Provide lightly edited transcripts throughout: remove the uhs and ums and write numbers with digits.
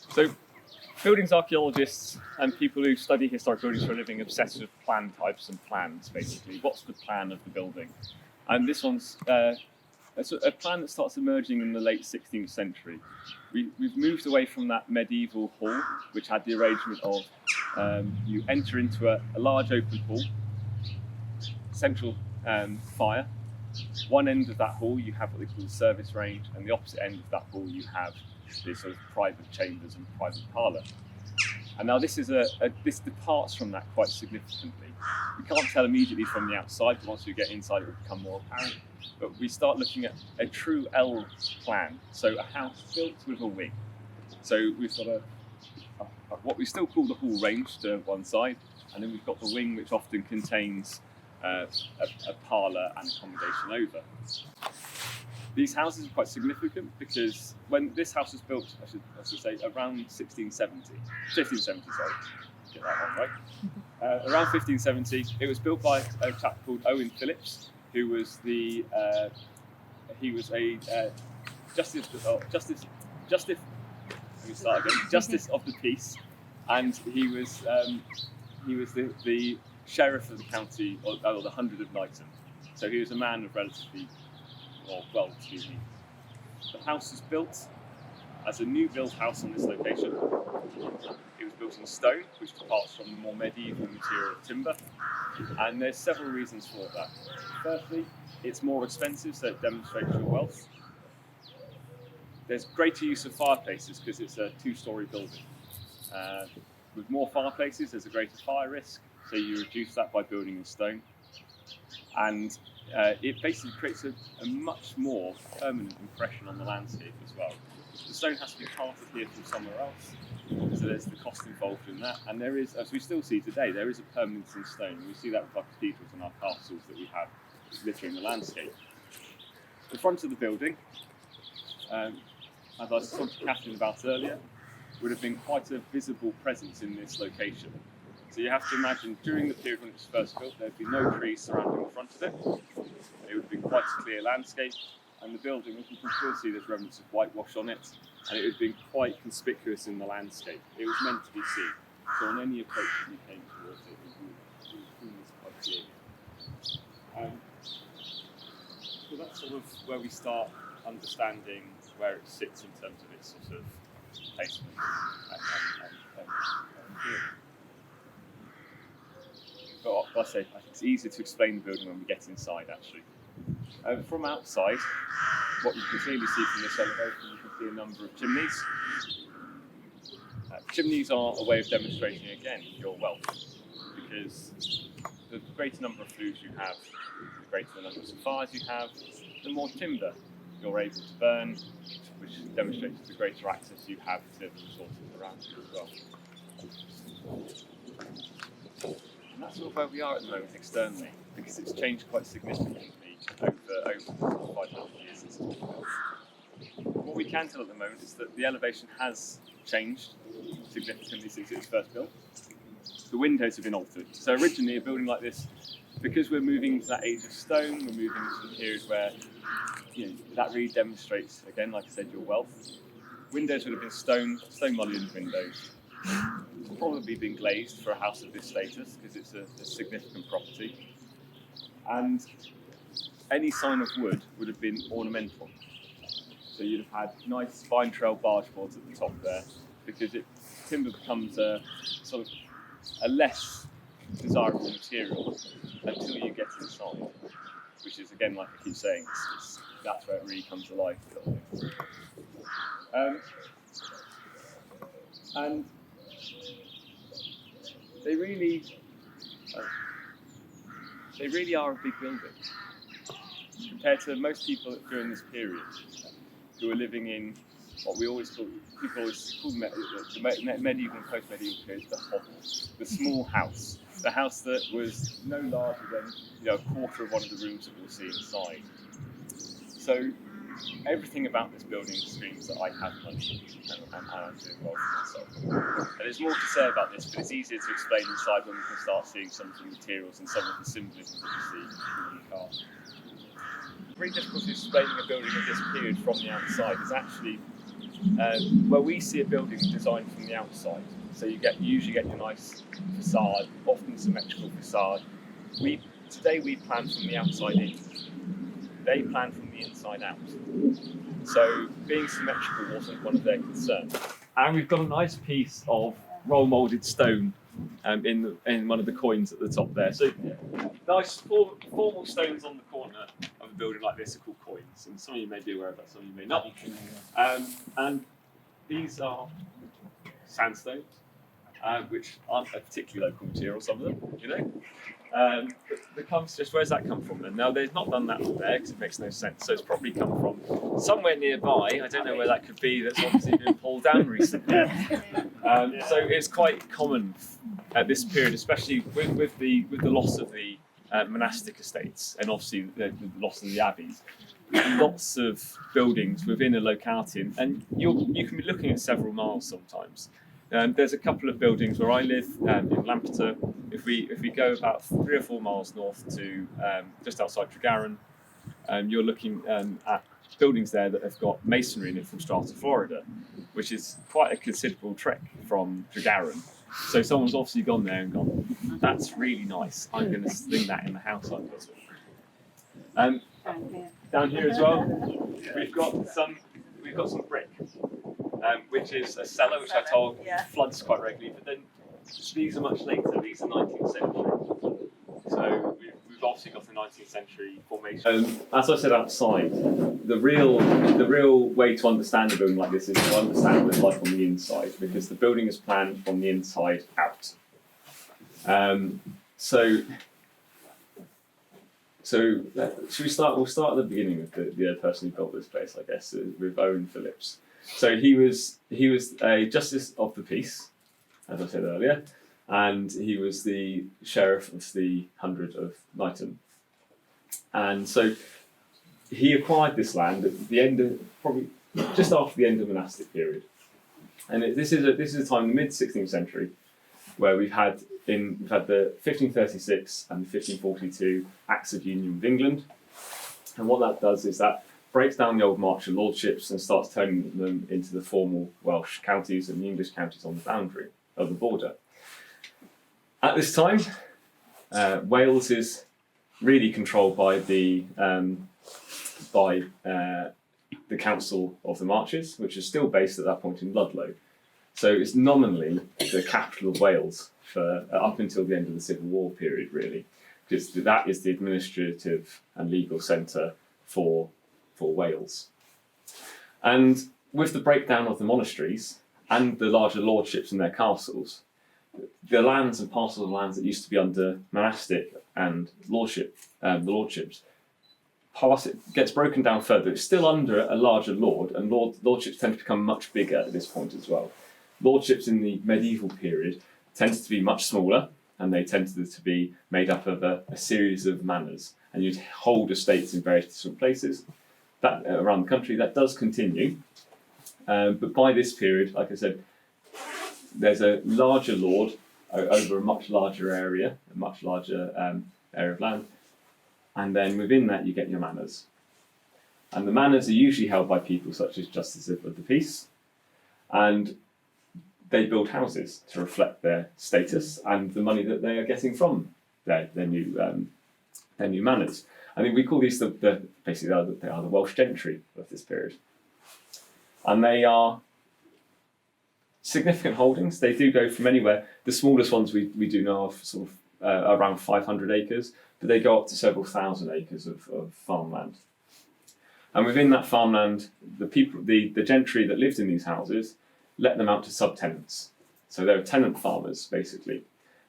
So, buildings archaeologists and people who study historic buildings for a living obsessed with plan types and plans, basically. What's the plan of the building? And this one's a plan that starts emerging in the late 16th century. We've moved away from that medieval hall, which had the arrangement of you enter into a large open hall, central fire. One end of that hall you have what they call the service range, and the opposite end of that hall you have the sort of private chambers and private parlour. And now this departs from that quite significantly. We can't tell immediately from the outside, but once we get inside it will become more apparent. But we start looking at a true L plan, so a house built with a wing. So we've got what we still call the hall range to one side, and then we've got the wing, which often contains a parlour and accommodation over. These houses are quite significant because when this house was built, I should say, around 1570, sorry, get that one right. Around 1570, it was built by a chap called Owen Phillips, who was justice of the peace, and he was the sheriff of the county or the hundred of Knighton. So he was a man of relatively The house was built as a new build house on this location. It was built in stone, which departs from the more medieval material of timber, and there's several reasons for that. Firstly, it's more expensive, so it demonstrates your wealth. There's greater use of fireplaces because it's a two-storey building. With more fireplaces, there's a greater fire risk, so you reduce that by building in stone. And it basically creates a much more permanent impression on the landscape as well. The stone has to be carted here from somewhere else, so there's the cost involved in that. And there is, as we still see today, there is a permanence in stone. We see that with our cathedrals and our castles that we have littering the landscape. The front of the building, as I was talking to Catherine about earlier, would have been quite a visible presence in this location. So you have to imagine during the period when it was first built, there'd be no trees surrounding the front of it. It would have been quite a clear landscape, and the building, as you can still see, there's remnants of whitewash on it, and it would have been quite conspicuous in the landscape. It was meant to be seen. So on any approach that you came towards it, you would see this quite clearly. So that's sort of where we start understanding where it sits in terms of its sort of placement and but like I say, I think it's easier to explain the building when we get inside, actually. From outside, what you can clearly see from this elevation, you can see a number of chimneys. Chimneys are a way of demonstrating, again, your wealth, because the greater number of flues you have, the greater the number of fires you have, the more timber you're able to burn, which demonstrates the greater access you have to the resources around you as well. And that's sort of where we are at the moment externally, because it's changed quite significantly over 500 years since it's been built. What we can tell at the moment is that the elevation has changed significantly since it was first built. The windows have been altered. So originally a building like this, because we're moving into that age of stone, we're moving into a period where that really demonstrates, again, like I said, your wealth. Windows would have been stone mullioned windows. It's probably been glazed for a house of this status because it's a significant property. And any sign of wood would have been ornamental. So you'd have had nice vine trail barge boards at the top there, because timber becomes a sort of a less desirable material until you get inside, which is, again, like I keep saying, that's where it really comes alive, the building. And they really are a big building compared to most people during this period who are living in what we always call, people always call the medieval and post-medieval period, the hovel, the small house, the house that was no larger than a quarter of one of the rooms that we'll see inside. So everything about this building screams that I have money and I'm doing well for myself. And there's more to say about this, but it's easier to explain inside when we can start seeing some of the materials and some of the symbolism that you see in the car. The very difficult explaining a building of this period from the outside is actually where we see a building designed from the outside. So you usually get your nice facade, often symmetrical facade. Today we plan from the outside in. They plan from the inside out. So being symmetrical wasn't one of their concerns. And we've got a nice piece of roll moulded stone in one of the coins at the top there. So nice formal stones on the corner of a building like this are called coins, and some of you may be aware of that, some of you may not. And these are sandstones, which aren't a particularly local material, some of them, you know. Where's that come from then? Now, they've not done that up there because it makes no sense, so it's probably come from somewhere nearby. I don't know where that could be, that's obviously been pulled down recently. So it's quite common at this period, especially with the loss of the monastic estates and obviously the loss of the abbeys. Lots of buildings within a locality, and you can be looking at several miles sometimes. There's a couple of buildings where I live in Lampeter. If we go about 3 or 4 miles north to just outside Tregaron, you're looking at buildings there that have got masonry in it from Strata, Florida, which is quite a considerable trek from Tregaron. So someone's obviously gone there and gone, that's really nice, I'm going to sling that in the house I've built. Down here as well, we've got some brick, which is a cellar, which I told floods quite regularly. But then these are much later. These are 19th century. So we've obviously got the 19th century formation. As I said outside, the real way to understand a building like this is to understand what it's like on the inside, because the building is planned from the inside out. So should we start? We'll start at the beginning with the person who built this place, I guess, with Owen Phillips. So he was a justice of the peace, as I said earlier, and he was the sheriff of the 100 of Knighton. And so he acquired this land at the end of, probably just after the end of the monastic period. And this is a time in the mid 16th century where we've had the 1536 and the 1542 Acts of Union with England. And what that does is that breaks down the old marcher lordships and starts turning them into the formal Welsh counties and the English counties on the boundary of the border. At this time, Wales is really controlled by the Council of the Marches, which is still based at that point in Ludlow. So it's nominally the capital of Wales for up until the end of the Civil War period, really. Because that is the administrative and legal centre for Wales. And with the breakdown of the monasteries and the larger lordships and their castles, the lands and parcels of lands that used to be under monastic and the lordships, it gets broken down further. It's still under a larger lord, and lordships tend to become much bigger at this point as well. Lordships in the medieval period tended to be much smaller, and they tended to be made up of a series of manors, and you'd hold estates in various different places around the country. That does continue, but by this period, like I said, there's a larger lord over a much larger area, a much larger area of land, and then within that you get your manors. And the manors are usually held by people such as justices of the peace, and they build houses to reflect their status and the money that they are getting from their new manors. I think we call these basically they are the Welsh gentry of this period, and they are significant holdings. They do go from anywhere. The smallest ones we do know of sort of around 500 acres, but they go up to several thousand acres of farmland. And within that farmland, the gentry that lived in these houses let them out to subtenants. So they were tenant farmers, basically.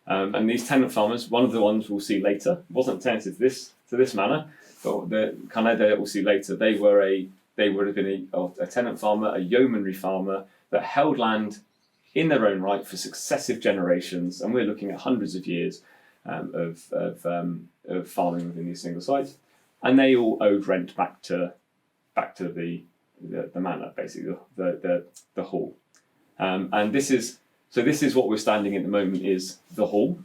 And these tenant farmers, one of the ones we'll see later, wasn't tenanted to this manor, but the Canede that we'll see later, they would have been a tenant farmer, a yeomanry farmer that held land in their own right for successive generations, and we're looking at hundreds of years of farming within these single sites, and they all owed rent back to the manor, basically the hall. And this is what we're standing at the moment, is the hall,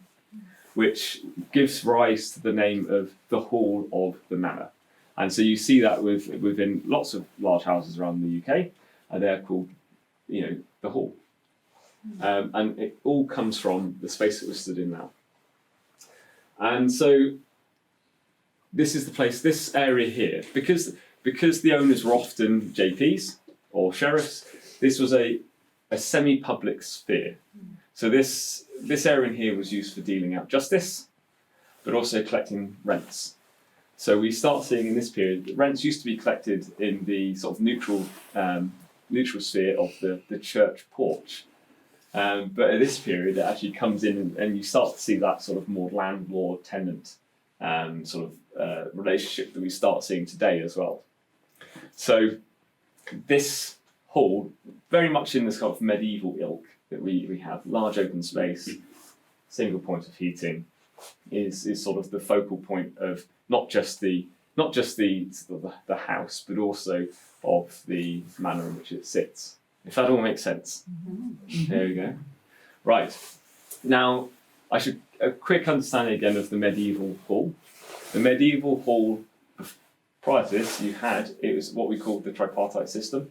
which gives rise to the name of the Hall of the Manor. And so you see that within lots of large houses around the UK, they're called, the hall. And it all comes from the space that we're stood in now. And so this is the place, this area here, because the owners were often JPs or sheriffs, this was a semi-public sphere. So this area in here was used for dealing out justice, but also collecting rents. So we start seeing in this period that rents used to be collected in the sort of neutral sphere of the church porch. But at this period, it actually comes in and you start to see that sort of more landlord-tenant relationship that we start seeing today as well. So this hall, very much in this kind of medieval ilk that we have, large open space, single point of heating, is sort of the focal point of not just the house, but also of the manner in which it sits. If that all makes sense. Mm-hmm. There we go. Right. Now, a quick understanding again of the medieval hall. The medieval hall, prior to this, it was what we called the tripartite system.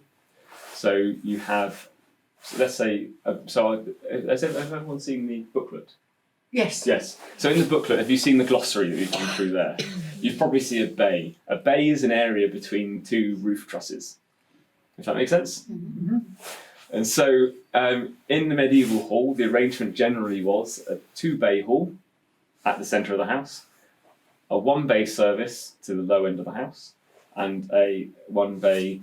So you have, let's say, has everyone seen the booklet? Yes. Yes. So in the booklet, have you seen the glossary that we've gone through there? You'd probably see a bay. A bay is an area between two roof trusses. If that makes sense? Mm-hmm. And so in the medieval hall, the arrangement generally was a 2-bay hall at the centre of the house, a 1-bay service to the low end of the house, and a 1-bay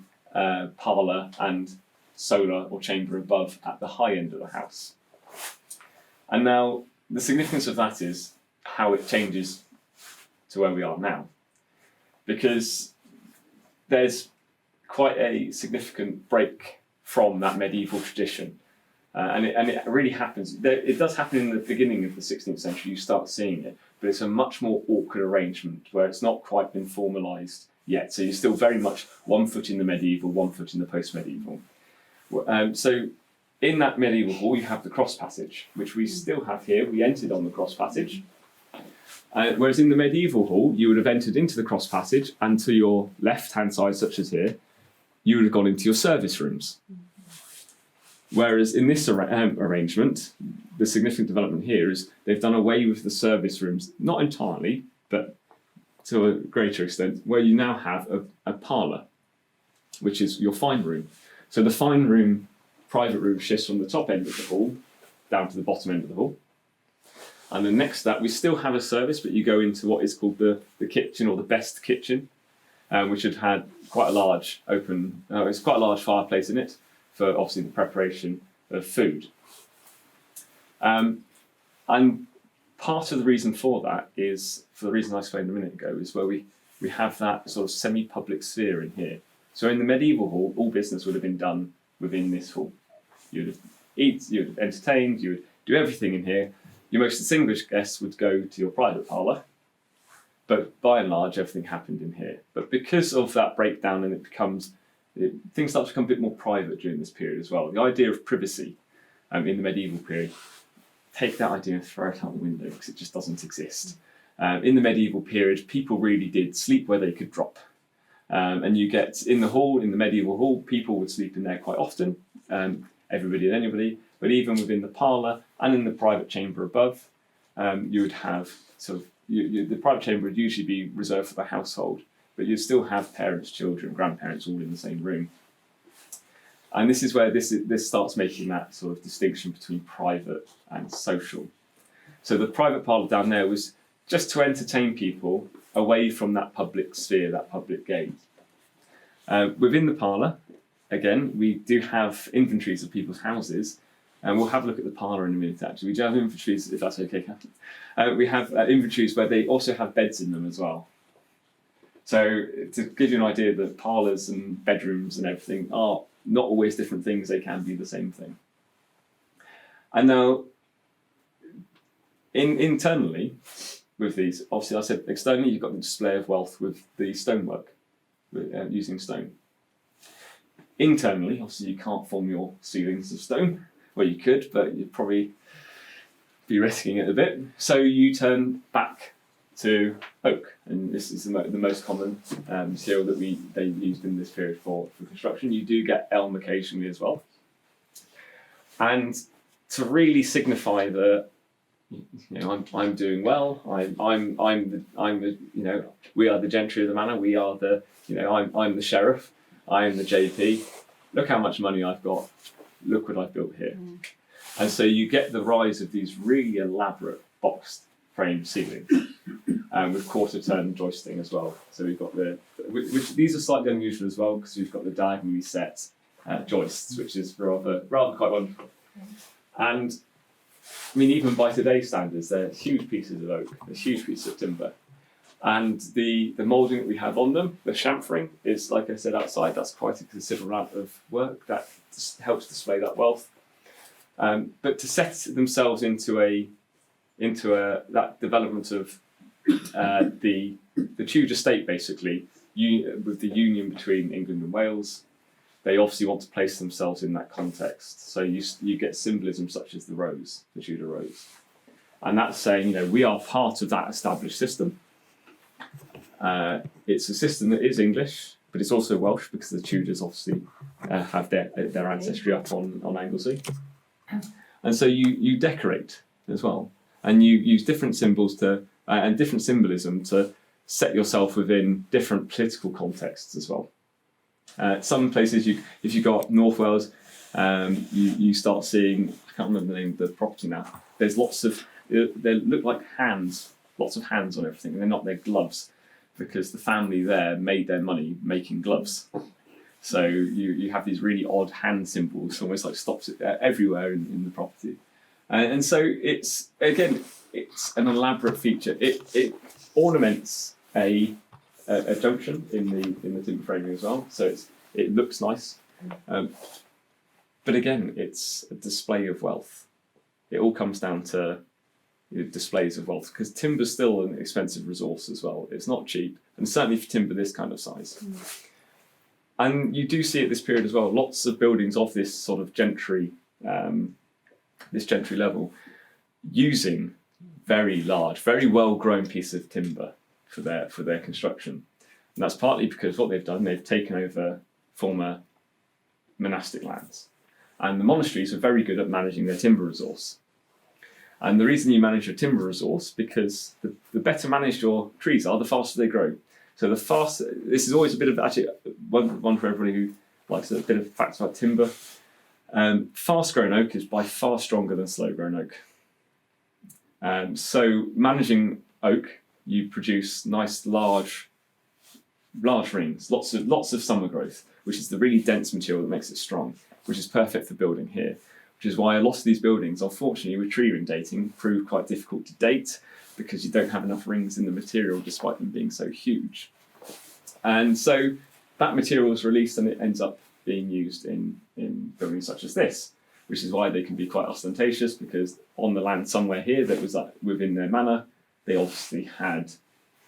parlour and solar or chamber above at the high end of the house. And now the significance of that is how it changes to where we are now. Because there's quite a significant break from that medieval tradition. And it really happens. It does happen in the beginning of the 16th century, you start seeing it, but it's a much more awkward arrangement where it's not quite been formalised yet. So you're still very much 1 foot in the medieval, 1 foot in the post-medieval. So in that medieval hall, you have the cross passage, which we still have here. We entered on the cross passage. Whereas in the medieval hall, you would have entered into the cross passage, and to your left-hand side, such as here, you would have gone into your service rooms. Whereas in this arrangement, the significant development here is they've done away with the service rooms, not entirely, but to a greater extent, where you now have a parlour, which is your fine room. So the fine room, private room, shifts from the top end of the hall down to the bottom end of the hall. And then next to that, we still have a service, but you go into what is called the kitchen, or the best kitchen, which had quite a large it's quite a large fireplace in it for obviously the preparation of food. And part of the reason for that is, for the reason I explained a minute ago, is where we have that sort of semi-public sphere in here. So in the medieval hall, all business would have been done within this hall. You'd have you'd have entertained, you would do everything in here. Your most distinguished guests would go to your private parlour, but by and large, everything happened in here. But because of that breakdown, and things start to become a bit more private during this period as well. The idea of privacy in the medieval period, take that idea and throw it out the window because it just doesn't exist. In the medieval period, people really did sleep where they could drop. And you get in the medieval hall, people would sleep in there quite often, everybody and anybody, but even within the parlour and in the private chamber above, you would have the private chamber would usually be reserved for the household, but you'd still have parents, children, grandparents all in the same room. And this is where this starts making that sort of distinction between private and social. So the private parlour down there was just to entertain people away from that public sphere, that public gaze. Within the parlour, again, we do have inventories of people's houses, and we'll have a look at the parlour in a minute, actually. We do have inventories, if that's okay, Catherine. We have inventories where they also have beds in them as well. So to give you an idea, the parlours and bedrooms and everything are not always different things, they can be the same thing. And now, internally, with these, obviously I said externally you've got the display of wealth with the stonework, using stone. Internally, obviously you can't form your ceilings of stone. Well, you could, but you'd probably be risking it a bit. So you turn back to oak, and this is the most common material that they used in this period for construction. You do get elm occasionally as well, and to really signify that, I'm doing well. We are the gentry of the manor. We are the I'm the sheriff. I am the JP. Look how much money I've got. Look what I've built here. And so you get the rise of these really elaborate boxed frame ceilings with quarter turn joisting as well. So we've got which these are slightly unusual as well, because we've got the diagonally set joists, which is rather quite wonderful. And I mean, even by today's standards, they're huge pieces of oak, they're huge pieces of timber. And the moulding that we have on them, the chamfering, is, like I said, outside. That's quite a considerable amount of work that helps display that wealth. But to set themselves into that development of the Tudor state, basically, with the union between England and Wales, they obviously want to place themselves in that context. So you get symbolism such as the rose, the Tudor rose, and that's saying, we are part of that established system. It's a system that is English, but it's also Welsh, because the Tudors obviously have their ancestry up on Anglesey. And so you decorate as well, and you use different symbols and different symbolism to set yourself within different political contexts as well. Some places, if you go up North Wales, you start seeing, I can't remember the name of the property now. There's they look like hands, lots of hands on everything, and they're gloves, because the family there made their money making gloves. So you have these really odd hand symbols, almost like stops everywhere in the property. And so it's an elaborate feature. It ornaments a junction in the timber framing as well, so it looks nice. But again, it's a display of wealth. It all comes down to displays of wealth, because timber's still an expensive resource as well. It's not cheap, and certainly for timber this kind of size. And you do see at this period as well, lots of buildings of this sort of gentry, this gentry level, using very large, very well-grown pieces of timber for their construction. And that's partly because what they've done, they've taken over former monastic lands. And the monasteries are very good at managing their timber resource. And the reason you manage your timber resource, because the better managed your trees are, the faster they grow. So the faster, this is always a bit of, actually, one for everybody who likes a bit of facts about timber. Fast-grown oak is by far stronger than slow-grown oak. So managing oak, you produce nice large rings, lots of summer growth, which is the really dense material that makes it strong, which is perfect for building here. Which is why a lot of these buildings, unfortunately, with tree ring dating, prove quite difficult to date, because you don't have enough rings in the material, despite them being so huge. And so that material is released, and it ends up being used in buildings such as this, which is why they can be quite ostentatious, because on the land somewhere here that was within their manor, they obviously had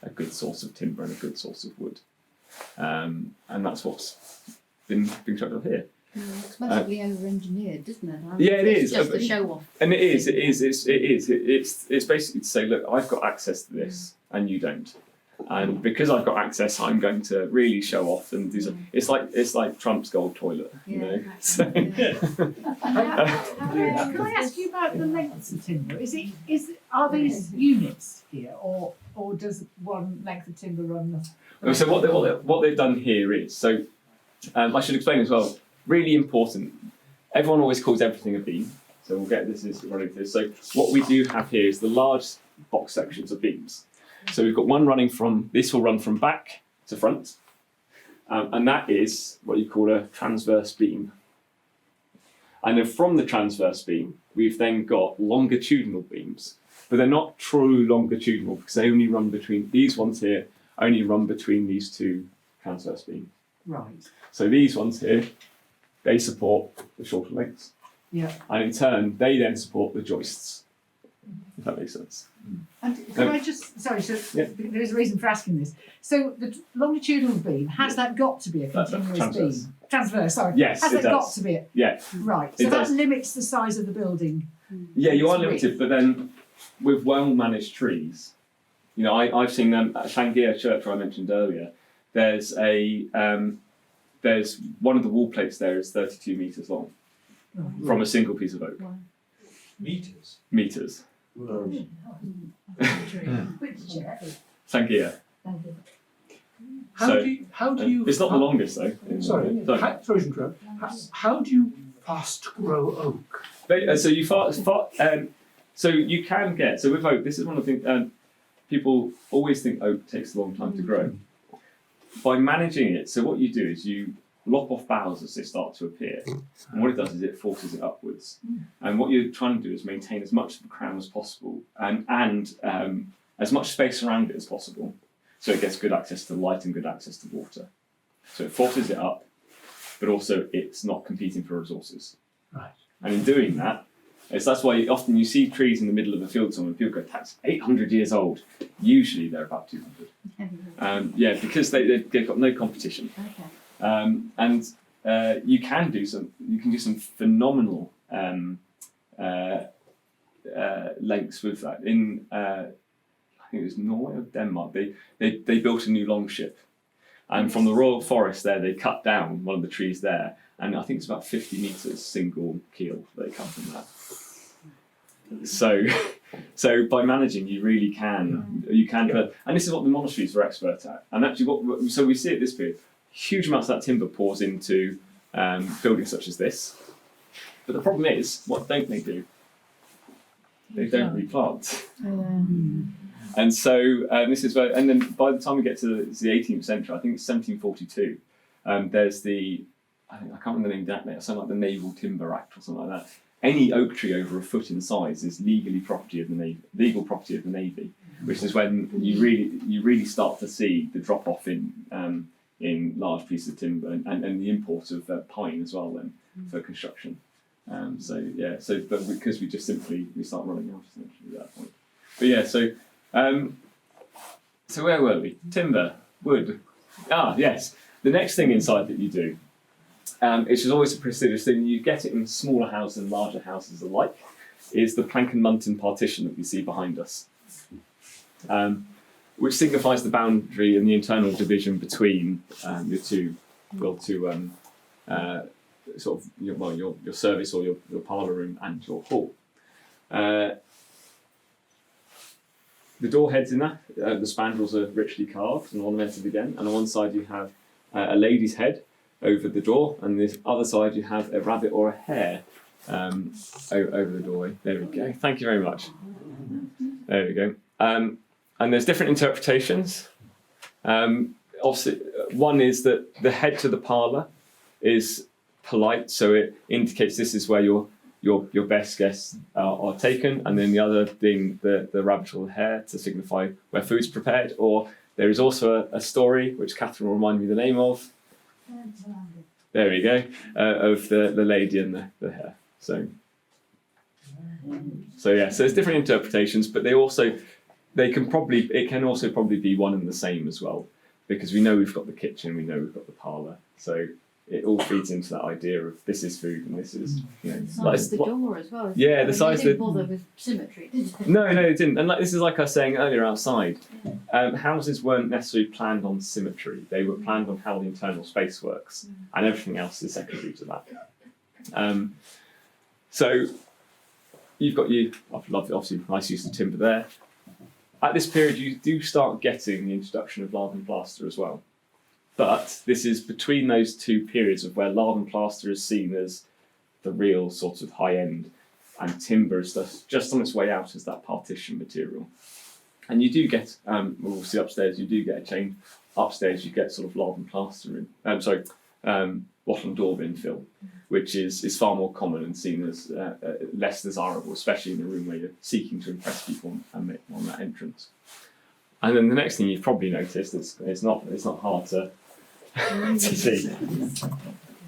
a good source of timber and a good source of wood. And that's what's been constructed up here. It's massively over-engineered, isn't it? Yeah, it is. Just a show off. And it is. It's basically to say, look, I've got access to this, and you don't. And because I've got access, I'm going to really show off and do something. It's like Trump's gold toilet, Yeah, So, Can I ask you about the lengths of timber? Are these units here, or does one length of timber run the? So what they've done here is, so I should explain as well. Really important. Everyone always calls everything a beam, so we'll get this running through. So what we do have here is the large box sections of beams. So we've got one running this will run from back to front, and that is what you call a transverse beam. And then from the transverse beam, we've then got longitudinal beams, but they're not true longitudinal, because they only run between these ones here. Only run between these two transverse beams. Right. So these ones here, they support the shorter lengths. Yeah. And in turn, they then support the joists, if that makes sense. And can I just, sorry, so Yeah. there is a reason for asking this. So the longitudinal beam, has that got to be a That's continuous transverse. beam? Transverse, sorry. Yes, Has it that got does. to be Yeah. Right. So It that does. limits the size of the building. Yeah, you are It's limited, but then with well-managed trees, I've seen them at Llanddewi Church, where I mentioned earlier. There's one of the wall plates there is 32 metres long from a single piece of oak. Meters. Meters. Which church? Llanddewi. How do you? It's not the longest though. Sorry to interrupt. How do you fast grow oak? So you so you can get with oak. This is one of the things people always think oak takes a long time to grow. By managing it, so what you do is you lop off boughs as they start to appear, and what it does is it forces it upwards. And what you're trying to do is maintain as much of the crown as possible, and as much space around it as possible, so it gets good access to light and good access to water. So it forces it up, but also it's not competing for resources. Right. And in doing that, that's why often you see trees in the middle of a field somewhere, and people go, that's 800 years old. Usually they're about 200. Because they've got no competition. Okay. You can do some phenomenal lengths with that. In I think it was Norway or Denmark, they built a new longship. And from the Royal Forest there, they cut down one of the trees there, and I think it's about 50 metres single keel they cut from that. So by managing, you really can, and this is what the monasteries were expert at. And actually, so we see at this period, huge amounts of that timber pours into buildings such as this. But the problem is, what don't they do? They don't replant. And so this is where, and then by the time we get to the 18th century, I think it's 1742, there's I can't remember the name exactly, something like the Naval Timber Act or something like that. Any oak tree over a foot in size is legal property of the Navy, which is when you really start to see the drop off in large pieces of timber and the import of pine as well then for construction. But because we start running out essentially at that point. But yeah, so where were we? Timber, wood. Yes. The next thing inside that you do, which is always a prestigious thing, you get it in smaller houses and larger houses alike, is the plank and muntin partition that we see behind us, which signifies the boundary and the internal division between your service or your parlour room and your hall. The door heads in that, the spandrels are richly carved and ornamented again, and on one side you have a lady's head over the door, and this other side you have a rabbit or a hare over the doorway. There we go. Thank you very much. There we go. And there's different interpretations. Obviously, one is that the head to the parlour is polite, so it indicates this is where your best guests are taken, and then the other being the rabbit or the hare to signify where food's prepared. Or there is also a story, which Catherine will remind me the name of. There we go, of the lady and the hare. So there's different interpretations, but it can also probably be one and the same as well, because we know we've got the kitchen, we know we've got the parlour, so it all feeds into that idea of this is food and this is, the size of the door as well. Yeah, the size of They didn't bother with symmetry, did they? No, it didn't. And this is like I was saying earlier outside. Houses weren't necessarily planned on symmetry. They were planned on how the internal space works, and everything else is secondary to that. So you've got obviously nice use of timber there. At this period, you do start getting the introduction of lath and plaster as well. But this is between those two periods of where lath and plaster is seen as the real sort of high end, and timber is just on its way out as that partition material. And you do get, we'll see upstairs, you do get a change. Upstairs, you get sort of lath and plaster wattle and daub infill, which is far more common and seen as less desirable, especially in a room where you're seeking to impress people on that entrance. And then the next thing you've probably noticed, it's not hard to see,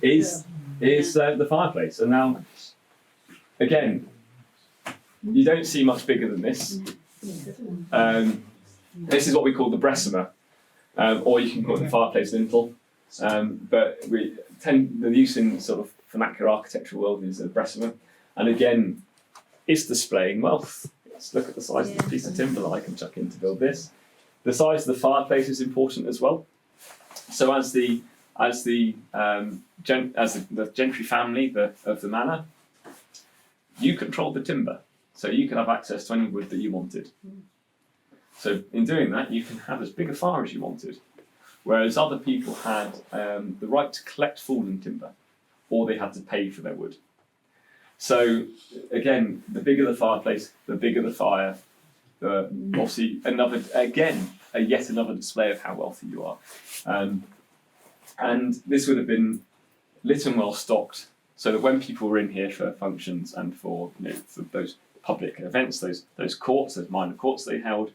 is the fireplace. And now, again, you don't see much bigger than this. This is what we call the bressumer, or you can call it the fireplace lintel. But the use in sort of vernacular architectural world is a bressumer, and again, it's displaying wealth. Let's look at the size of the piece of timber that I can chuck in to build this. The size of the fireplace is important as well. So as the gentry family of the manor, you controlled the timber, so you could have access to any wood that you wanted. So in doing that, you can have as big a fire as you wanted, whereas other people had the right to collect fallen timber, or they had to pay for their wood. So again, the bigger the fireplace, the bigger the fire. Obviously, yet another display of how wealthy you are. And this would have been lit and well stocked, so that when people were in here for functions and for, for those public events, those courts, those minor courts they held,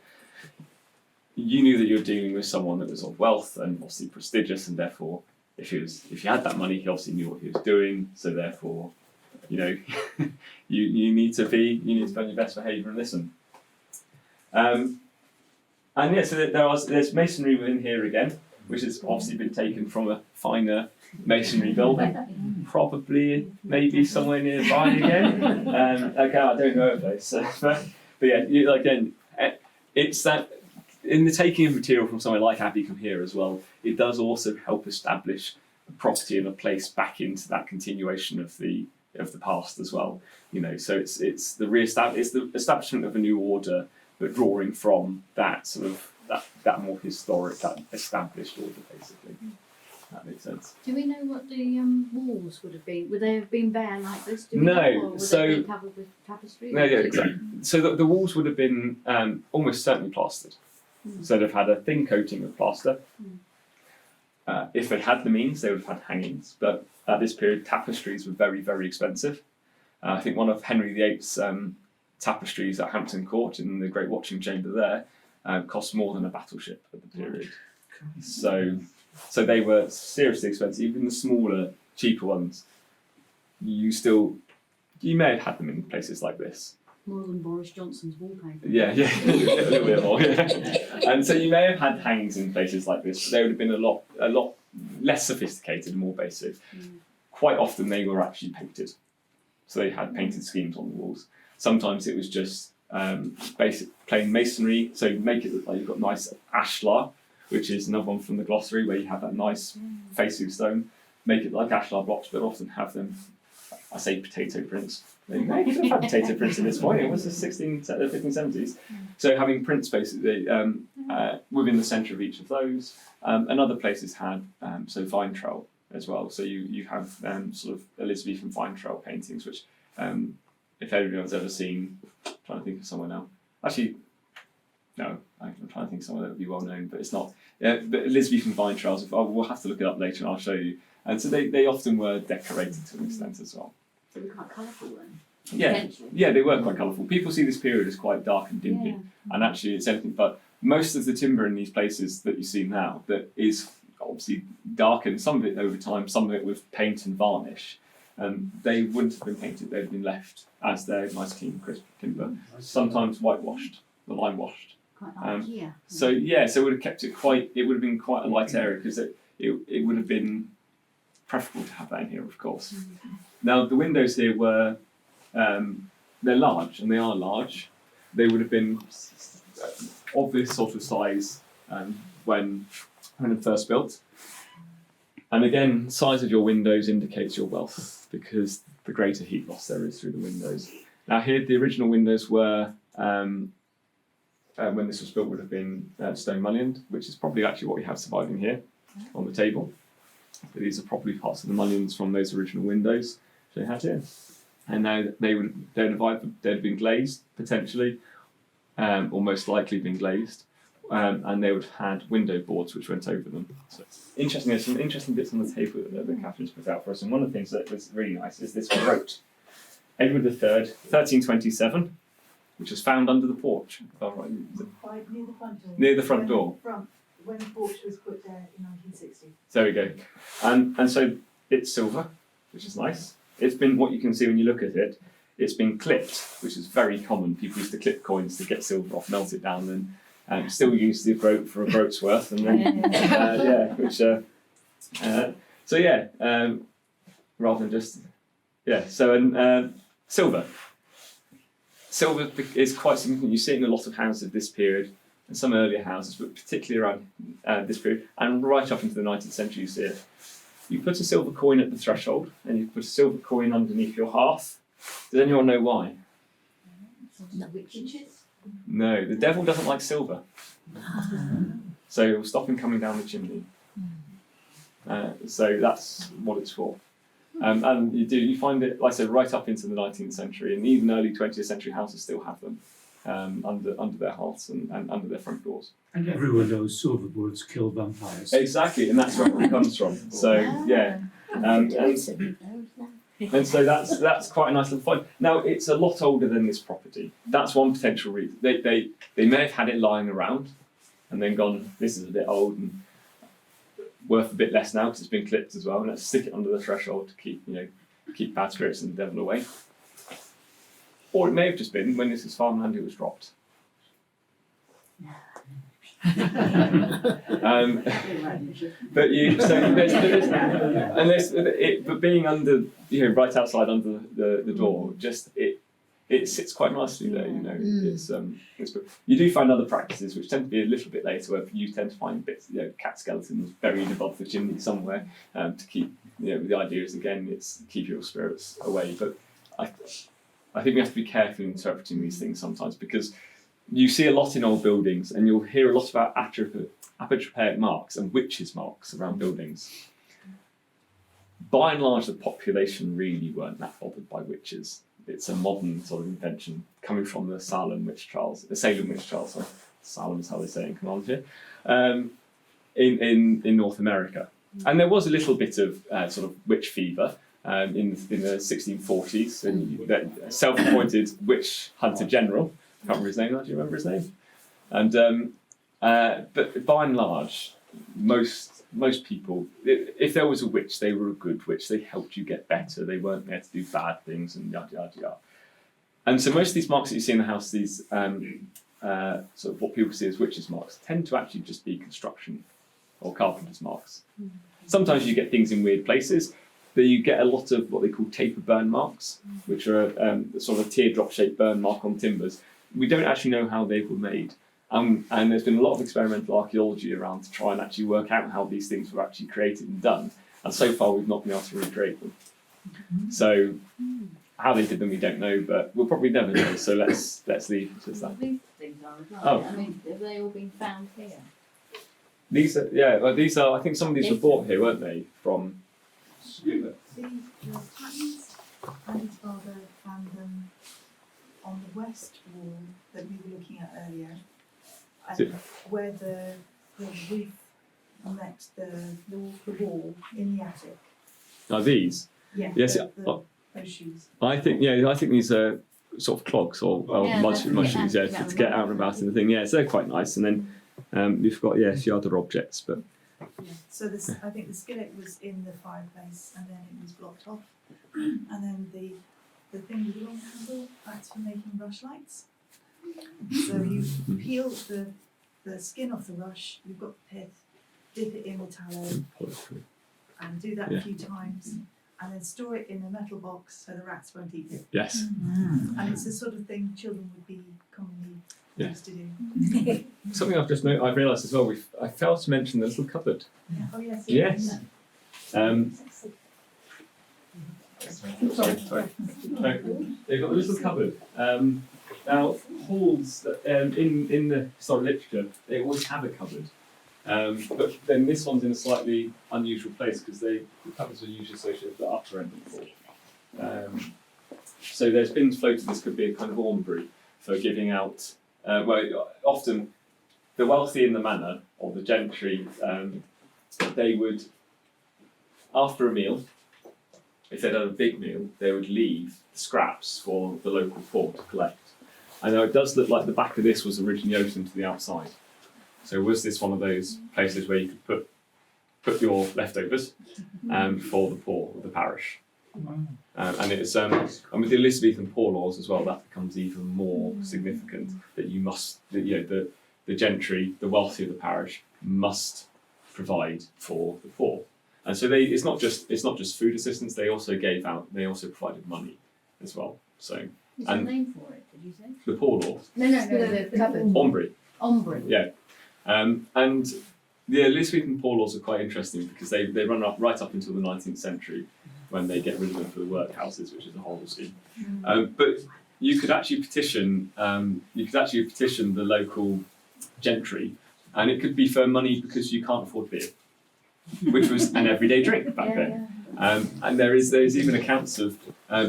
you knew that you were dealing with someone that was of wealth and obviously prestigious, and therefore, if you had that money, he obviously knew what he was doing. So therefore, you need to be on your best behaviour and listen. So there's masonry within here again, which has obviously been taken from a finer masonry building, probably maybe somewhere nearby again. I don't know a place, but yeah, again, it's that in the taking of material from somewhere like Abbeycombe here as well, it does also help establish a property and a place back into that continuation of the past as well. So it's the establishment of a new order, but drawing from that sort of that more historic, that established order, basically. That makes sense. Do we know what the walls would have been? Would they have been bare like this? Do we No, know, or would so- they be covered with tapestry? No, yeah, exactly. So the walls would have been almost certainly plastered. So they've had a thin coating of plaster. If they had the means, they would have had hangings. But at this period, tapestries were very, very expensive. I think one of Henry VIII's tapestries at Hampton Court in the Great Watching Chamber there cost more than a battleship at the period. So they were seriously expensive. Even the smaller, cheaper ones, you may have had them in places like this. More than Boris Johnson's wallpaper. Yeah, a little bit more. Yeah. And so you may have had hangings in places like this, but they would have been a lot less sophisticated and more basic. Quite often they were actually painted, so they had painted schemes on the walls. Sometimes it was just basic plain masonry. So you make it look like you've got nice ashlar, which is another one from the glossary where you have that nice facing stone. Make it like ashlar blocks, but often have them. I say potato prints. They may have had potato prints at this point. It was the 1570s. So having prints basically within the centre of each of those. And other places had vine trowel as well. So you have sort of Elizabethan vine trowel paintings, which if anyone's ever seen, I'm trying to think of someone now. Actually, no, I'm trying to think of someone that would be well known, but it's not. Yeah, but Elizabethan vine trowels, we'll have to look it up later and I'll show you. And so they often were decorated to an extent as well. So they're quite colourful then? Yeah, they were quite colourful. People see this period as quite dark and dingy, and actually it's anything but. Most of the timber in these places that you see now that is obviously darkened, some of it over time, some of it with paint and varnish. They wouldn't have been painted, they'd have been left as their nice clean crisp timber, sometimes whitewashed, or lime washed. Quite like here. So it would have kept it it would have been quite a light area because it would have been preferable to have that in here, of course. Now the windows here were, they're large, and they are large. They would have been of this sort of size when first built. And again, size of your windows indicates your wealth because the greater heat loss there is through the windows. Now here, the original windows were, when this was built, would have been stone mullioned, which is probably actually what we have surviving here on the table. But these are probably parts of the mullions from those original windows they had here. And now they'd have been glazed potentially, or most likely been glazed, and they would have had window boards which went over them. So interesting, there's some interesting bits on the table that Catherine's put out for us. And one of the things that was really nice is this quote: Edward III, 1327, which was found under the porch. Oh, right. Quite near the front door. Near the front door. When the porch was put there in 1960. There we go. And so it's silver, which is nice. It's been, what you can see when you look at it, it's been clipped, which is very common. People used to clip coins to get silver off, melt it down, and still use the groat for a groat's worth. And then, rather than just, silver. Silver is quite significant. You see it in a lot of houses of this period. and some earlier houses, but particularly around this period, and right up into the 19th century, you see it. You put a silver coin at the threshold, and you put a silver coin underneath your hearth. Does anyone know why? Witches? No, the devil doesn't like silver. So it will stop him coming down the chimney. So that's what it's for. And you find it, like I said, right up into the 19th century, and even early 20th century houses still have them under their hearths and under their front doors. And everyone knows silver bullets kill vampires. Exactly, and that's where it comes from. So yeah, and so that's quite a nice little find. Now it's a lot older than this property. That's one potential reason. They may have had it lying around, and then gone, this is a bit old and worth a bit less now because it's been clipped as well. And let's stick it under the threshold to keep bad spirits and the devil away. Or it may have just been when this is farmland, it was dropped. But being under, right outside under the door, just it sits quite nicely there. It's you do find other practices which tend to be a little bit later, where you tend to find bits, cat skeletons buried above the chimney somewhere to keep. The idea is again, it's keep your spirits away. But I think we have to be careful in interpreting these things sometimes, because you see a lot in old buildings, and you'll hear a lot about apotropaic marks and witches' marks around buildings. By and large, the population really weren't that bothered by witches. It's a modern sort of invention coming from the Salem witch trials. Sorry. Salem is how they say it in Command here. In North America. And there was a little bit of sort of witch fever in the 1640s, and that self-appointed witch hunter general, I can't remember his name now, do you remember his name? And but by and large, most people, if there was a witch, they were a good witch. They helped you get better. They weren't there to do bad things and yada yada yada. And so most of these marks that you see in the house, these sort of what people see as witches' marks, tend to actually just be construction or carpenter's marks. Sometimes you get things in weird places. But you get a lot of what they call taper burn marks, which are sort of a teardrop-shaped burn mark on timbers. We don't actually know how they were made. And there's been a lot of experimental archaeology around to try and actually work out how these things were actually created and done. And so far, we've not been able to recreate them. So how they did them, we don't know, but we'll probably never know. So let's leave it as that. These things are as well. Oh. I mean, have they all been found here? These are. I think some of these were bought here, weren't they? From. See the patterns Andy's father found them on the west wall that we were looking at earlier, and where the roof met the wall in the attic. Are these? Yeah. Yes. Those shoes. I think these are sort of clogs or mud shoes, to get out and about in the thing. Yeah, so they're quite nice. And then we've got a few other objects, but. Yeah. So I think the skillet was in the fireplace, and then it was blocked off, and then the thing with the long handle, that's for making rush lights. So you peel the skin off the rush, you've got the pith, dip it in with tallow, and do that a few times, and then store it in a metal box so the rats won't eat it. Yes. And it's the sort of thing children would be commonly used to do. Something I've realised as well. I failed to mention the little cupboard. Oh yes. Yes. Sorry. They've got a little cupboard. Now halls in the historic literature, they always have a cupboard. But then this one's in a slightly unusual place because the cupboards are usually associated with the upper end of the hall. So there's been floated. This could be a kind of aumbry for giving out. Often the wealthy in the manor or the gentry, they would, after a meal, if they'd had a big meal, they would leave scraps for the local poor to collect. I know it does look like the back of this was originally open to the outside. So was this one of those places where you could put your leftovers for the poor of the parish? And it's and with the Elizabethan poor laws as well, that becomes even more significant. That you must, the gentry, the wealthy of the parish, must provide for the poor. And so it's not just food assistance. They also provided money as well. So Is there a name for it? Did you say? the poor laws, No, the cupboard. aumbry. Ombre. Yeah. And the Elizabethan poor laws are quite interesting because they run up right up until the 19th century when they get rid of them for the workhouses, which is a horrible scheme. But you could actually petition the local gentry, and it could be for money because you can't afford beer, which was an everyday drink back then. And there's even accounts of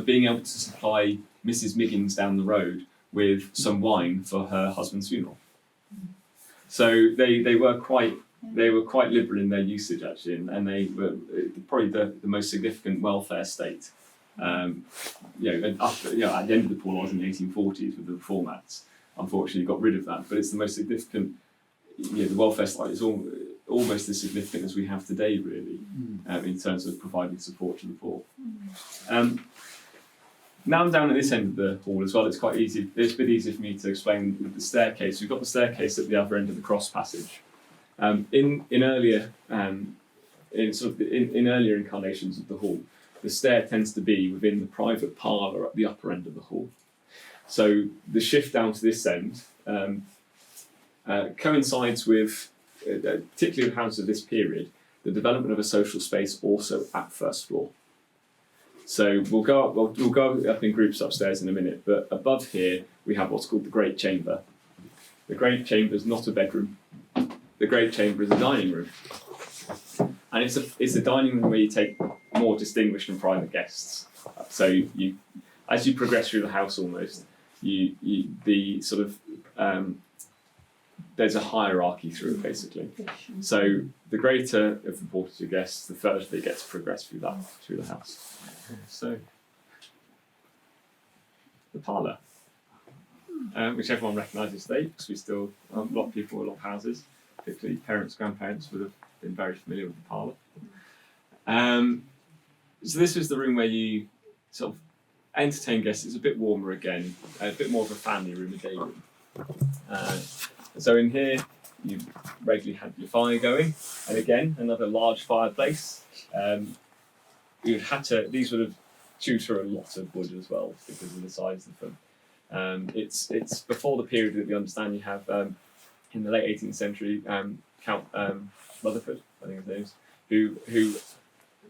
being able to supply Mrs. Miggins down the road with some wine for her husband's funeral. So they were quite liberal in their usage actually, and they were probably the most significant welfare state. At the end of the poor laws in the 1840s with the Reform Acts, unfortunately got rid of that. But it's the most significant. The welfare state is almost as significant as we have today, really, in terms of providing support to the poor. Now I'm down at this end of the hall as well. It's quite easy. It's a bit easier for me to explain with the staircase. We've got the staircase at the other end of the cross passage. In earlier incarnations of the hall, the stair tends to be within the private parlour at the upper end of the hall. So the shift down to this end coincides with, particularly with houses of this period, the development of a social space also at first floor. So we'll go up in groups upstairs in a minute, but above here we have what's called the Great Chamber. The Great Chamber is not a bedroom. The Great Chamber is a dining room, and it's a dining room where you take more distinguished and private guests. So as you progress through the house, almost there's a hierarchy through it basically. So the greater of the portrait of guests, the further they get to progress through the house. So the parlour, which everyone recognises today because we still a lot of people, a lot of houses, particularly parents, grandparents would have been very familiar with the parlour. So this was the room where you sort of entertain guests. It's a bit warmer again, a bit more of a family room, a day room. So in here, you regularly had your fire going, and again, another large fireplace. These would have chewed through a lot of wood as well because of the size of them. It's before the period that we understand you have in the late 18th century, Count Rutherford, I think his name is, who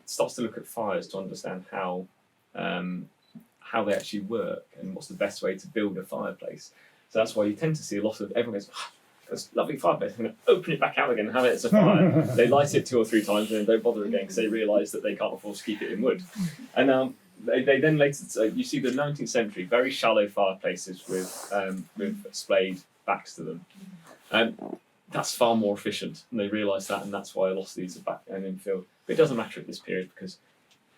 starts to look at fires to understand how they actually work and what's the best way to build a fireplace. So that's why you tend to see a lot of everyone goes, "That's a lovely fireplace. I'm going to open it back out again and have it as a fire." They light it 2 or 3 times and then don't bother again because they realise that they can't afford to keep it in wood. And they then later you see the 19th century very shallow fireplaces with splayed backs to them. That's far more efficient, and they realise that, and that's why a lot of these are back and infill. But it doesn't matter at this period because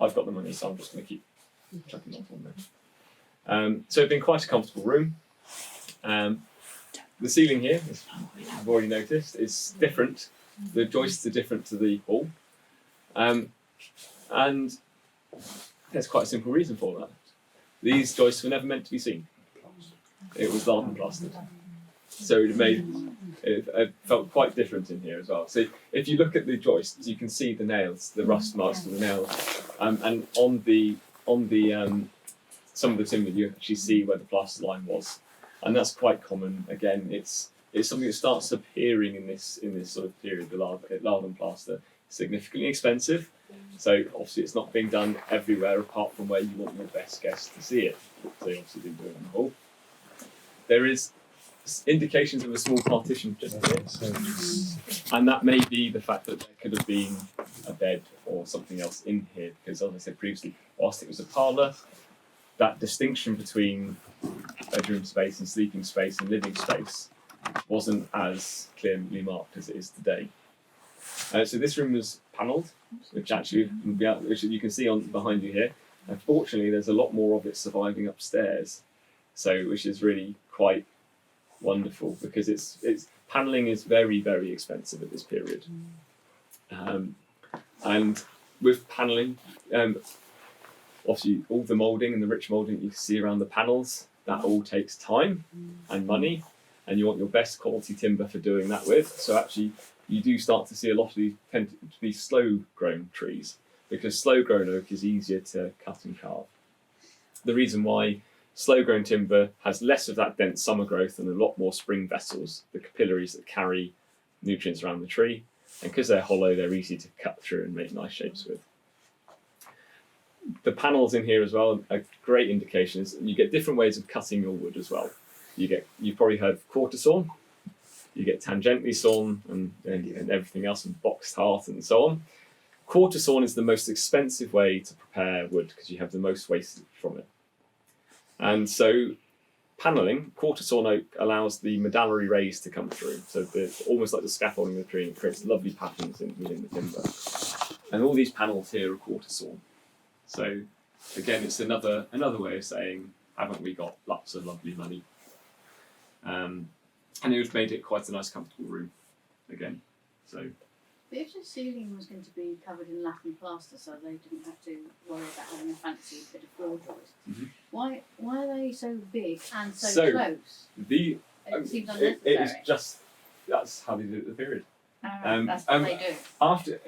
I've got the money, so I'm just going to keep chucking that on there. So it's been quite a comfortable room. The ceiling here, as you've already noticed, is different. The joists are different to the hall, and there's quite a simple reason for that. These joists were never meant to be seen. It was Lard and plastered, so it felt quite different in here as well. So if you look at the joists, you can see the nails, the rust marks of the nails, and on the some of the timber you actually see where the plaster line was. And that's quite common. Again, it's something that starts appearing in this sort of period. The lard and plaster, significantly expensive. So obviously it's not being done everywhere apart from where you want your best guests to see it. So you obviously didn't do it in the hall. There is indications of a small partition just here, and that may be the fact that there could have been a bed or something else in here. Because as I said previously, whilst it was a parlour, that distinction between bedroom space and sleeping space and living space wasn't as clearly marked as it is today. So this room was panelled, which you can see on behind you here. Unfortunately, there's a lot more of it surviving upstairs, which is really quite wonderful because it's panelling is very, very expensive at this period, and with panelling. Obviously, all the moulding and the rich moulding that you see around the panels, that all takes time and money, and you want your best quality timber for doing that with. So actually, you do start to see a lot of these tend to be slow-grown trees because slow-grown oak is easier to cut and carve. The reason why Slow-grown timber has less of that dense summer growth and a lot more spring vessels, the capillaries that carry nutrients around the tree. And because they're hollow, they're easy to cut through and make nice shapes with. The panels in here as well are great indications. You get different ways of cutting your wood as well. You've probably heard of quarter sawn. You get tangentially sawn and everything else, and boxed hearth and so on. Quarter sawn is the most expensive way to prepare wood because you have the most wastage from it. And so panelling, quarter sawn oak allows the medullary rays to come through. So almost like the scaffolding of the tree, and it creates lovely patterns within the timber. And all these panels here are quarter sawn. So again, it's another way of saying, haven't we got lots of lovely money? And it would have made it quite a nice, comfortable room again. So. But if the ceiling was going to be covered in Latin plaster, so they didn't have to worry about having a fancy bit of floor joist, why are they so big and so close? It seems unnecessary. It is just that's how they do it at the period. That's what they do. After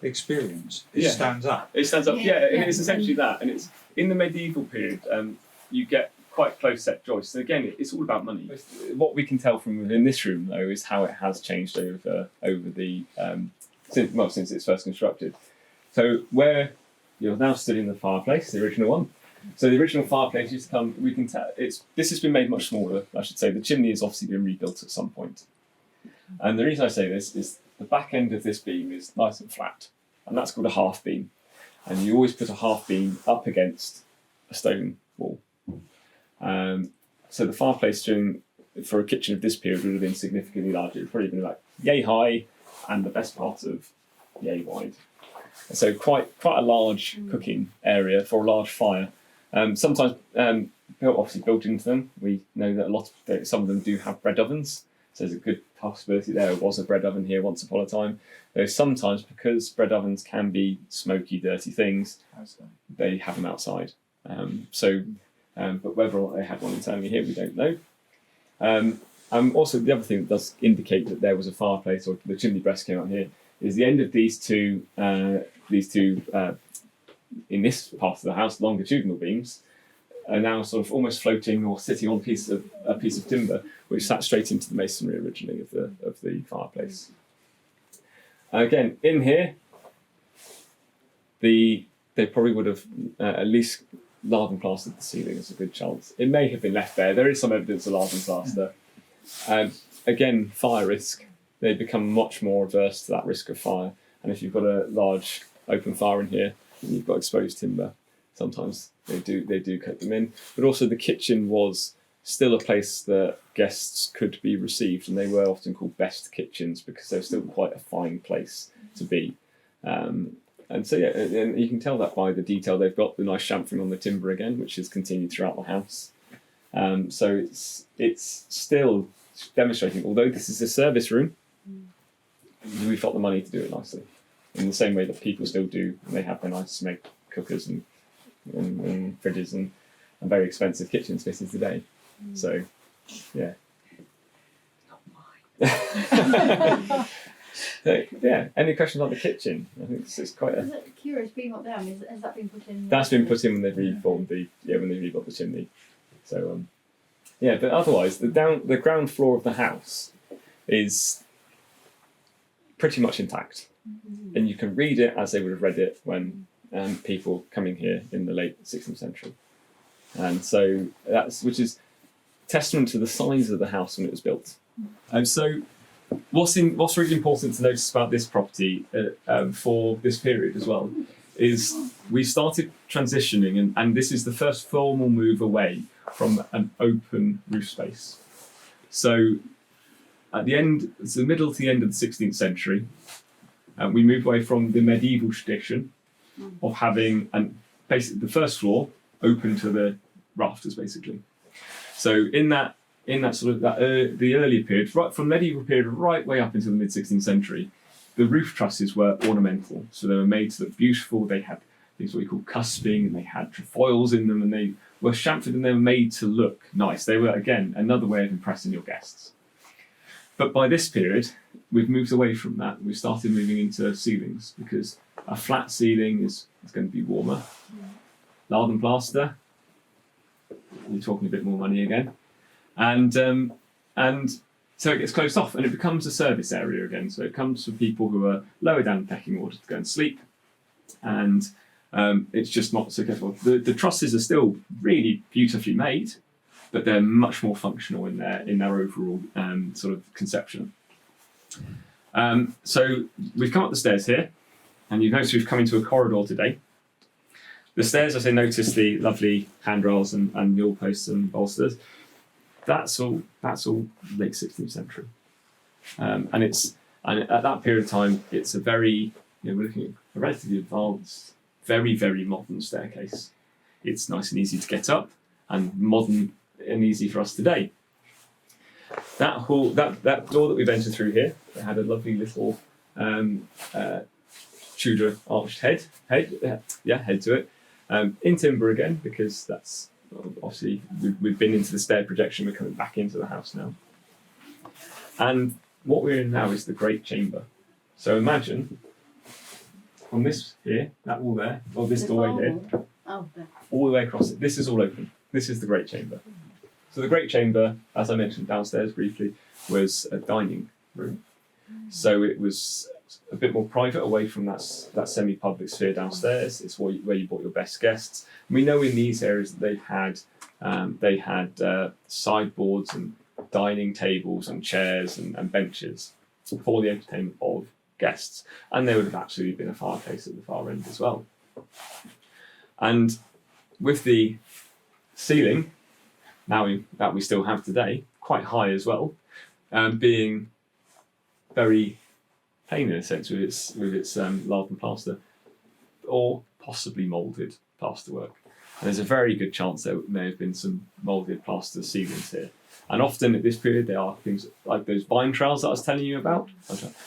The experience. It stands up. It stands up. Yeah, and it's essentially that. And it's in the medieval period. You get quite close set joists. And again, it's all about money. What we can tell from within this room, though, is how it has changed over the since it's first constructed. So where you're now stood in the fireplace, the original one. So the original fireplace used to come. We can tell this has been made much smaller. I should say the chimney has obviously been rebuilt at some point. And the reason I say this is the back end of this beam is nice and flat, and that's called a half beam. And you always put a half beam up against a stone wall. So the fireplace for a kitchen of this period would have been significantly larger. It would probably been about yay high and the best part of yay wide. So quite a large cooking area for a large fire. Sometimes obviously built into them. We know that some of them do have bread ovens. So there's a good possibility there was a bread oven here once upon a time. Though sometimes, because bread ovens can be smoky, dirty things, they have them outside. But whether or not they had one internally here, we don't know. Also, the other thing that does indicate that there was a fireplace, or the chimney breast came out here, is the end of these two in this part of the house, longitudinal beams, are now sort of almost floating or sitting on a piece of timber, which sat straight into the masonry originally of the fireplace. Again, in here, they probably would have at least lard and plastered the ceiling. There's a good chance. It may have been left there. There is some evidence of lard and plaster. Again, fire risk. They become much more averse to that risk of fire. And if you've got a large open fire in here, and you've got exposed timber, sometimes they do cut them in. But also the kitchen was still a place that guests could be received, and they were often called best kitchens because they're still quite a fine place to be. And so and you can tell that by the detail they've got, the nice chamfering on the timber again, which has continued throughout the house. So it's still demonstrating, although this is a service room, we've got the money to do it nicely. In the same way that people still do, and they have their nice make cookers and fridges and very expensive kitchens fitted today. So, yeah. So, yeah. Any questions on the kitchen? I think it's quite a. Is it curious being up there? Has that been put in? That's been put in when they reformed when they rebuilt the chimney. So, but otherwise, the ground floor of the house is pretty much intact, and you can read it as they would have read it when people coming here in the late 16th century, and so which is testament to the size of the house when it was built. And so, what's really important to notice about this property for this period as well is we started transitioning, and this is the first formal move away from an open roof space. So at the end, it's the middle to the end of the 16th century, we moved away from the medieval tradition of having basically the first floor open to the rafters, basically. So in that sort of the earlier period, right from medieval period right way up into the mid 16th century, the roof trusses were ornamental. So they were made to look beautiful. They had things what we call cusping, and they had trefoils in them, and they were chamfered, and they were made to look nice. They were, again, another way of impressing your guests. But by this period, we've moved away from that. We've started moving into ceilings because a flat ceiling is going to be warmer. Lard and plaster, you're talking a bit more money again, and so it gets closed off and it becomes a service area again. So it comes for people who are lower down the pecking order to go and sleep, and it's just not so careful. The trusses are still really beautifully made, but they're much more functional in their overall sort of conception. So we've come up the stairs here, and you've noticed we've come into a corridor today. The stairs, as I noticed, the lovely handrails and mule posts and bolsters. That's all late 16th century, and at that period of time, it's a very, we're looking at a relatively advanced, very, very modern staircase. It's nice and easy to get up, and modern and easy for us today. That hall, that door that we've entered through here, it had a lovely little Tudor arched head to it, in timber again, because that's obviously we've been into the stair projection. We're coming back into the house now, and what we're in now is the great chamber. So imagine from this here, that wall there, or this doorway here, all the way across it. This is all open. This is the great chamber. So the great chamber, as I mentioned downstairs briefly, was a dining room. So it was a bit more private, away from that semi-public sphere downstairs. It's where you brought your best guests. And we know in these areas that they had sideboards and dining tables and chairs and benches for the entertainment of guests. And there would have actually been a fireplace at the far end as well. And with the ceiling, that we still have today, quite high as well, being very plain in a sense with its lard and plaster, or possibly moulded plasterwork. And there's a very good chance there may have been some moulded plaster ceilings here. And often at this period there are things like those vine trails that I was telling you about,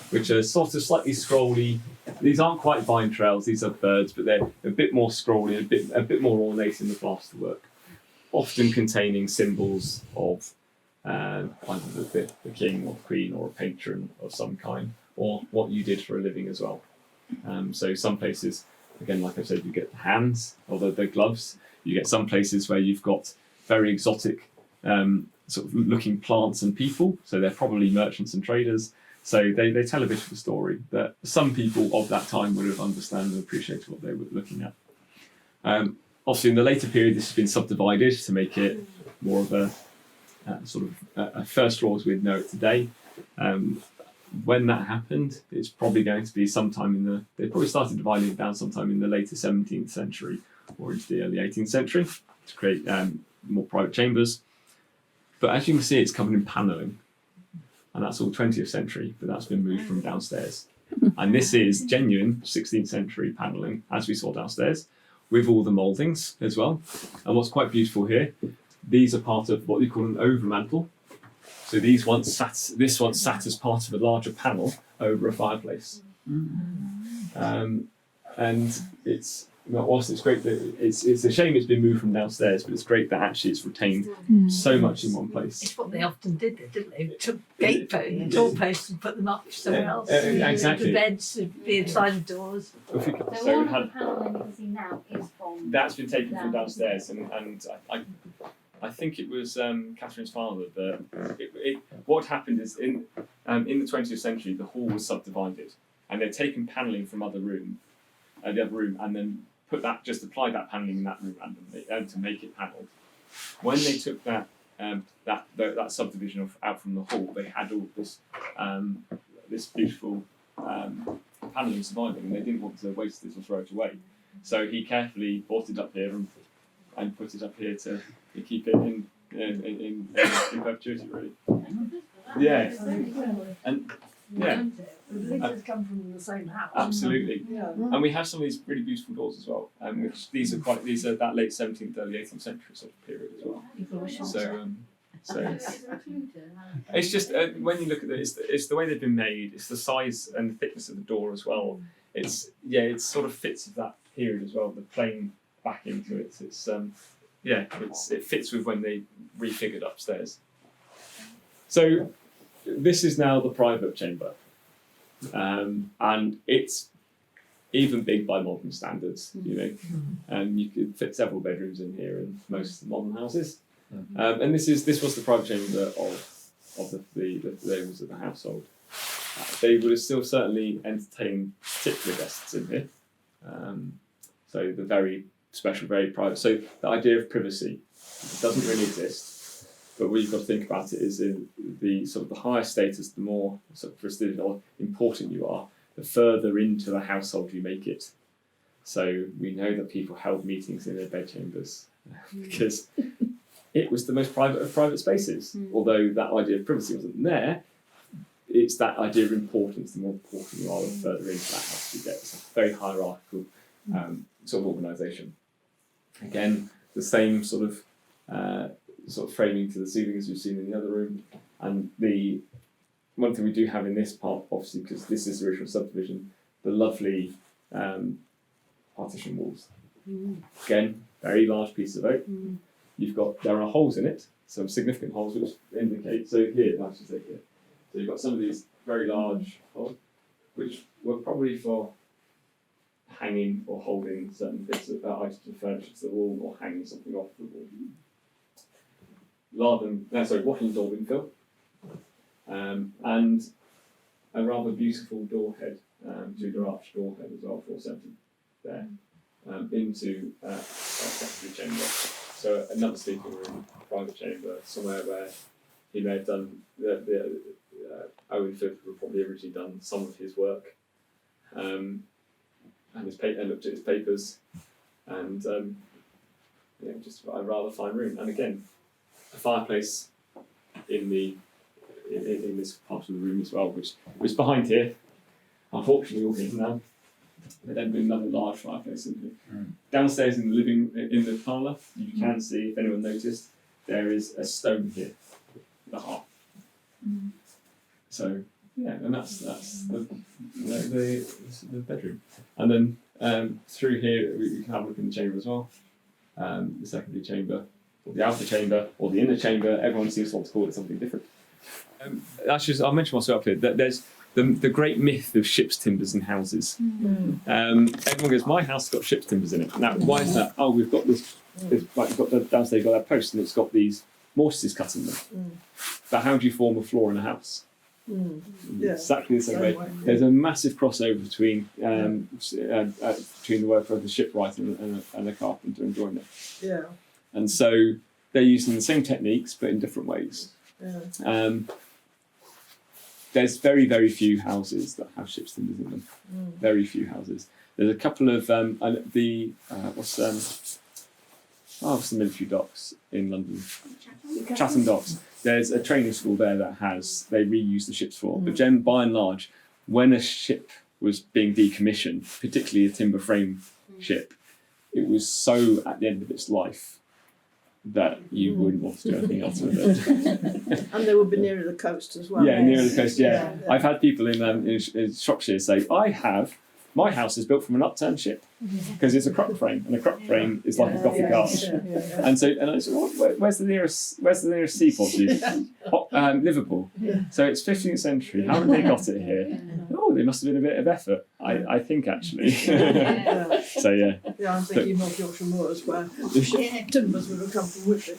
which are sort of slightly scrolly. These aren't quite vine trails; these are birds, but they're a bit more scrolly, a bit more ornate in the plasterwork, often containing symbols of either the king or the queen or a patron of some kind, or what you did for a living as well. So some places, again, like I said, you get the hands or the gloves. You get some places where you've got very exotic sort of looking plants and people. So they're probably merchants and traders. So they tell a bit of a story that some people of that time would have understood and appreciated what they were looking at. Obviously, in the later period, this has been subdivided to make it more of a sort of a first floor as we know it today. When that happened, it's probably going to be sometime they probably started dividing it down sometime in the later 17th century or into the early 18th century to create more private chambers. But as you can see, it's covered in panelling, and that's all 20th century, but that's been moved from downstairs. And this is genuine 16th century panelling, as we saw downstairs, with all the mouldings as well. And what's quite beautiful here, these are part of what you call an overmantel. So this once sat as part of a larger panel over a fireplace. And whilst it's great that it's a shame it's been moved from downstairs, but it's great that actually it's retained so much in one place. It's what they often did, didn't they? Took doorposts and put them up somewhere else. Exactly. The beds would be inside the doors. So all of the panelling you can see now is from... That's been taken from downstairs, and I think it was Catherine's father that what happened is in the 20th century the hall was subdivided, and they'd taken panelling from the other room, and then applied that panelling in that room randomly to make it panelled. When they took that subdivision out from the hall, they had all this beautiful panelling surviving, and they didn't want to waste it or throw it away. So he carefully brought it up here and put it up here to keep it in perpetuity, really. Yeah, and yeah. The leases come from the same house. Absolutely. Yeah. And we have some of these really beautiful doors as well, which these are that late 17th, early 18th century sort of period as well. So it's just when you look at it, it's the way they've been made, it's the size and the thickness of the door as well. It sort of fits with that period as well. The plain back into it. It fits with when they refigured upstairs. So this is now the private chamber. And it's even big by modern standards, and you could fit several bedrooms in here in most modern houses. And this was the private chamber of the owners of the household. They would have still certainly entertained particular guests in here. So the very special, very private. So the idea of privacy doesn't really exist. But what you've got to think about it is in the sort of the higher status, the more sort of prestigious or important you are, the further into the household you make it. So we know that people held meetings in their bedchambers because it was the most private of private spaces. Although that idea of privacy wasn't there, it's that idea of importance. The more important you are, the further into that house you get. It's a very hierarchical sort of organisation. Again, the same sort of framing to the ceiling as we've seen in the other room. And the one thing we do have in this part, obviously, because this is the original subdivision, the lovely partition walls. Again, very large piece of oak. There are holes in it, some significant holes which indicate. So here, I should say here. So you've got some of these very large holes, which were probably for hanging or holding certain bits of items of furniture to the wall, or hanging something off the wall. Watling door infill, and a rather beautiful door head, Tudor arch door head as well, 470 there, into a secondary chamber. So another sleeping room, private chamber, somewhere where he may have done Owen Philip would probably originally done some of his work, and looked at his papers, and just a rather fine room. And again, a fireplace in this part of the room as well, which was behind here. Unfortunately, all hidden now. But then another large fireplace in here. Downstairs in the parlour, you can see, if anyone noticed, there is a stone here, the hearth. So yeah, and that's the bedroom. And then through here we can have a look in the chamber as well. The secondary chamber, or the outer chamber, or the inner chamber. Everyone seems to want to call it something different. I'll mention myself up here that there's the great myth of ship's timbers in houses. Everyone goes, my house has got ship's timbers in it. Now, why is that? Oh, we've got this like you've got the downstairs, you've got that post, and it's got these mortises cut in them. But how do you form a floor in a house? Exactly the same way. There's a massive crossover between the work of the shipwright and the carpenter and joiner. Yeah. And so they're using the same techniques but in different ways. Yeah. There's very, very few houses that have ship's timbers in them. Very few houses. There's a couple of what's the military docks in London? Chatham Docks. There's a training school there that they reuse the ship's floor. But by and large, when a ship was being decommissioned, particularly a timber frame ship, it was so at the end of its life that you wouldn't want to do anything else with it. And they would be nearer the coast as well. Yeah, nearer the coast. Yeah. I've had people in Shropshire say, my house is built from an upturned ship because it's a crop frame, and a crop frame is like a Gothic arch. And I said, where's the nearest seaport to you? Liverpool. So it's 15th century. How have they got it here? Oh, there must have been a bit of effort. I think actually. So yeah. Yeah, I'm thinking North Yorkshire Moors where timbers would have come from Wicklow.